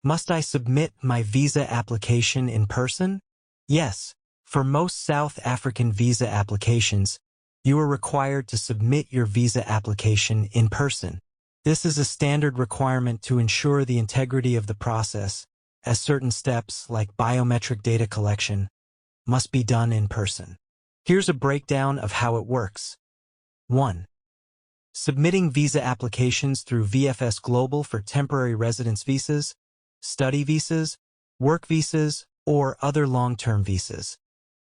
Must I submit my visa application in person? Yes. For most South African visa applications, you are required to submit your visa application in person. This is a standard requirement to ensure the integrity of the process, as certain steps, like biometric data collection, must be done in person. Here's a breakdown of how it works. 1. Submitting visa applications through VFS Global for temporary residence visas, study visas, work visas, or other long-term visas.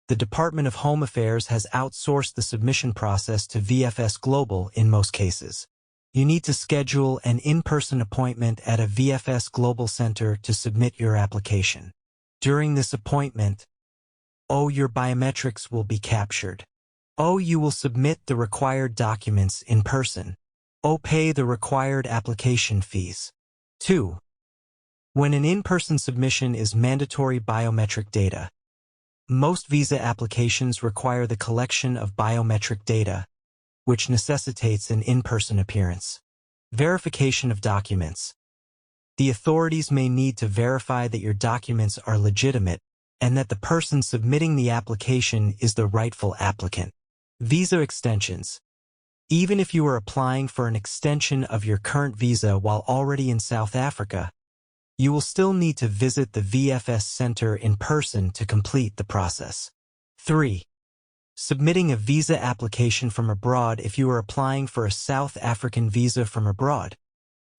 The Department of Home Affairs has outsourced the submission process to VFS Global in most cases. You need to schedule an in-person appointment at a VFS Global center to submit your application. During this appointment, your biometrics will be captured. You will submit the required documents in person. Pay the required application fees. 2. When an in-person submission is mandatory biometric data. Most visa applications require the collection of biometric data, which necessitates an in-person appearance. Verification of documents. The authorities may need to verify that your documents are legitimate and that the person submitting the application is the rightful applicant. Visa extensions. Even if you are applying for an extension of your current visa while already in South Africa, you will still need to visit the VFS Center in person to complete the process. 3. Submitting a visa application from abroad. If you are applying for a South African visa from abroad,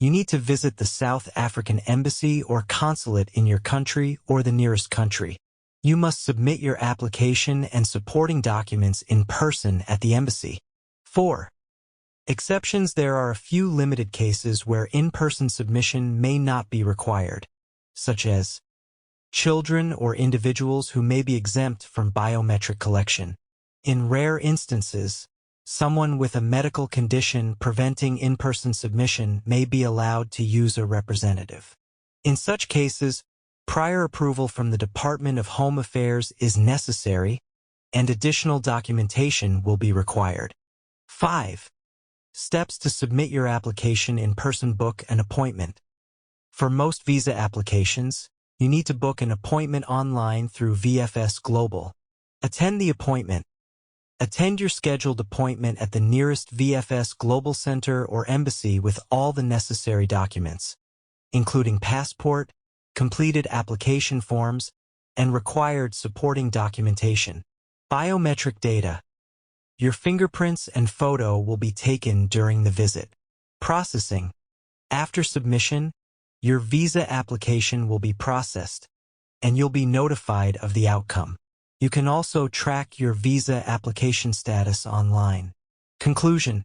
you need to visit the South African embassy or consulate in your country or the nearest country. You must submit your application and supporting documents in person at the embassy. 4. Exceptions. There are a few limited cases where in-person submission may not be required, such as children or individuals who may be exempt from biometric collection. In rare instances, someone with a medical condition preventing in-person submission may be allowed to use a representative. In such cases, prior approval from the Department of Home Affairs is necessary, and additional documentation will be required. 5. Steps to submit your application in person. Book an appointment. For most visa applications, you need to book an appointment online through VFS Global. Attend the appointment. Attend your scheduled appointment at the nearest VFS Global Center or embassy with all the necessary documents, including passport, completed application forms, and required supporting documentation. Biometric data. Your fingerprints and photo will be taken during the visit. Processing. After submission, your visa application will be processed, and you'll be notified of the outcome. You can also track your visa application status online. Conclusion.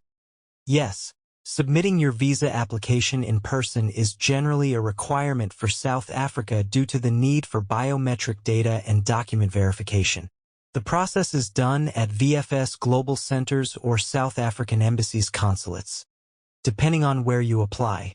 Yes, submitting your visa application in person is generally a requirement for South Africa due to the need for biometric data and document verification. The process is done at VFS Global Centers or South African Embassy's consulates, depending on where you apply.